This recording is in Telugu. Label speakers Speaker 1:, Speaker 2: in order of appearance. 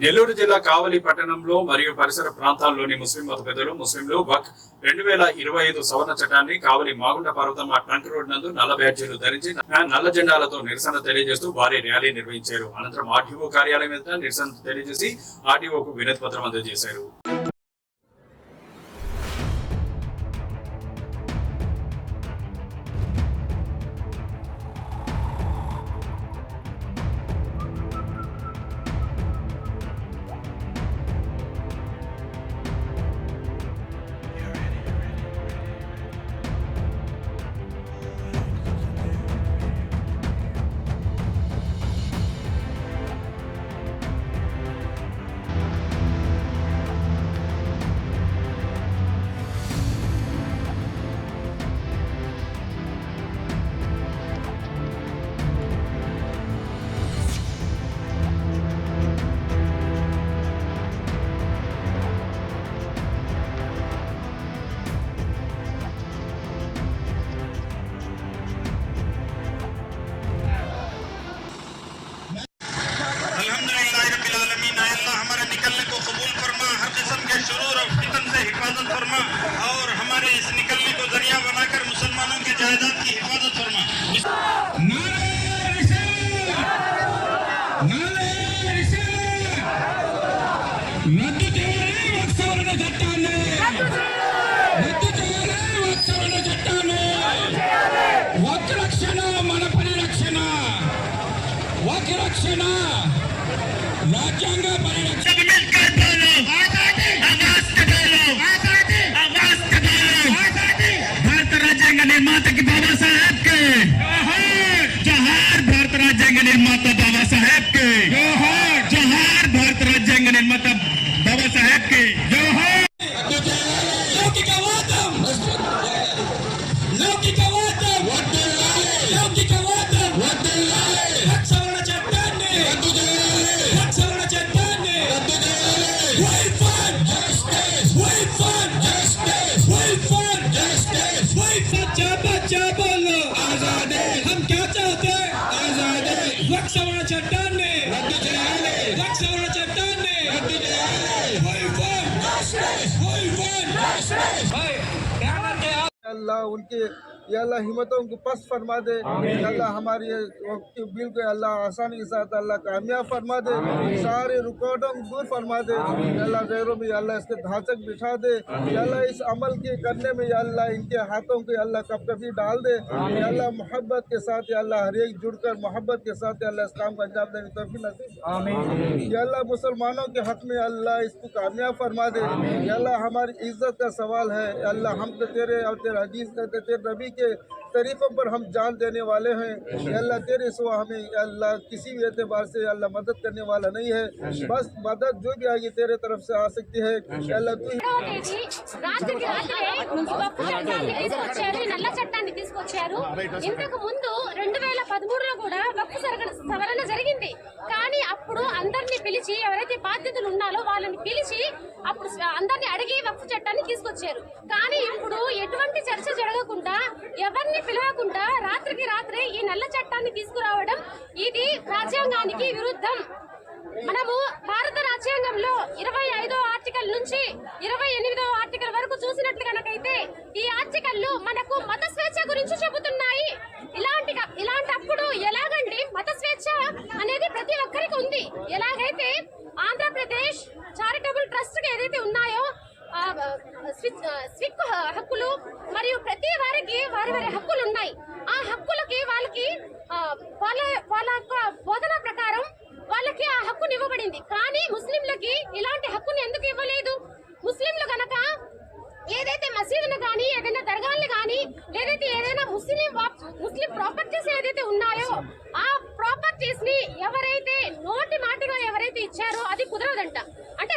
Speaker 1: నెల్లూరు జిల్లా కావలి పట్టణంలో మరియు పరిసర ప్రాంతాల్లోని ముస్లిం మత పెద్దలు ముస్లింలు వక్ 2025 సవరణ చట్టాన్ని కావలి మాగుంట పర్వతమ్మ ట్రంక్ రోడ్ నందు నల్ల బ్యాడ్జీలు ధరించి నల్ల జెండాలతో నిరసన తెలియజేస్తూ భారీ ర్యాలీ నిర్వహించారు. అనంతరం ఆర్టీఓ కార్యాలయం ఎదుట నిరసన తెలియజేసి ఆర్టీఓకు వినతి పత్రం అందజేశారు.
Speaker 2: हमारे निकलने को कबूल फरमा, हर किस्म के शुरूर और फितन से हिफाजत फरमा और हमारे इस निकलने को जरिया बनाकर मुसलमानों के जायदाद की हिफाजत फरमा।
Speaker 3: రాజ్యాంగ పరిరక్షణ భారత రాజ్యాంగ నిర్మాతకి బాబా సాహెబ్ కే జోహార్, భారత రాజ్యాంగ నిర్మాత బాబా సాహెబ్ కే జోహార్, జోహార్, భారత రాజ్యాంగ నిర్మాత బాబా సాహెబ్ కే జోహార్. లౌకికవాదం లౌకికవాదం లౌకికవాదం సవరణ చట్టాన్ని సవరణ చట్టాన్ని Wait for justice, wait for justice, wait for justice, wait for सच्चा बोलो आजादी, हम क्या चाहते हैं आजादी. वक्त सवर्ण चट्टाने रद्द చేయాలి, वक्त सवर्ण चट्टाने रद्द చేయాలి. Wait for justice, wait for justice. भाई क्या करते हैं
Speaker 4: अल्लाह उनके या अल्लाह हिम्मतों को पस्त फरमा दे. अल्लाह हमारी बिल को अल्लाह आसानी के साथ अल्लाह कामयाब फरमा दे. सारे रुकावटों को दूर फरमा दे. अल्लाह गैरों में अल्लाह इसके धाचक बिठा दे. अल्लाह इस अमल के करने में अल्लाह इनके हाथों को अल्लाह कपकपी डाल दे. अल्लाह मोहब्बत के साथ अल्लाह हर एक जुड़कर मोहब्बत के साथ अल्लाह इस काम को अंजाम देने की तौफीक नसीब. अल्लाह मुसलमानों के हक में अल्लाह इसको कामयाब फरमा दे. अल्लाह हमारी इज्जत का सवाल है. अल्लाह हम तो तेरे और तेरे अजीज तेरे नबी के तरीक़ों पर हम जान देने वाले हैं. अल्लाह तेरे सिवा हमें अल्लाह किसी भी एतबार से अल्लाह मदद करने वाला नहीं है. बस मदद जो भी आएगी तेरे तरफ से आ सकती है. अल्लाह तू
Speaker 5: నల్ల చట్టాన్ని తీసుకొచ్చారు. ఇంతకు ముందు 2013లో కూడా వక్ఫ్ సవరణ జరిగింది. కానీ అప్పుడు అందరినీ పిలిచి ఎవరైతే బాధ్యతలు ఉన్నారో వాళ్ళని పిలిచి అప్పుడు అందరినీ అడిగి వక్ఫ్ చట్టాన్ని తీసుకొచ్చారు. కానీ ఇప్పుడు ఎటువంటి చర్చ జరగకుండా ఎవరిని పిలవకుండా రాత్రికి రాత్రే ఈ నల్ల చట్టాన్ని తీసుకురావడం ఇది రాజ్యాంగానికి విరుద్ధం. మనము భారత రాజ్యాంగంలో 25వ ఆర్టికల్ నుంచి 28వ ఆర్టికల్ వరకు చూసినట్లు కనుకైతే ఈ ఆర్టికల్లు మనకు మత స్వేచ్ఛ గురించి చెబుతున్నాయి. ఇలాంటప్పుడు ఎలాగండి మత స్వేచ్ఛ అనేది ప్రతి ఒక్కరికి ఉంది. ఎలాగైతే ఆంధ్రప్రదేశ్ చారిటబుల్ ట్రస్ట్ ఏదైతే ఉన్నాయో స్విక్ హక్కులు మరియు ప్రతి వారికి వారి వారి హక్కులు ఉన్నాయి. ఆ హక్కులకి వాళ్ళకి వాళ్ళ బోధన ప్రకారం వాళ్ళకి ఆ హక్కుని ఇవ్వబడింది. కానీ ముస్లింలకి ఇలాంటి హక్కుని ఎందుకు ఇవ్వలేదు? ముస్లింలు గనక ఏదైతే మసీదును కానీ ఏదైనా దర్గాల్ని కానీ లేదైతే ఏదైనా ముస్లిం ప్రాపర్టీస్ ఏదైతే ఉన్నాయో ఆ ప్రాపర్టీస్ ని ఎవరైతే నోటి మాటగా ఎవరైతే ఇచ్చారో అది కుదరదంట. అంటే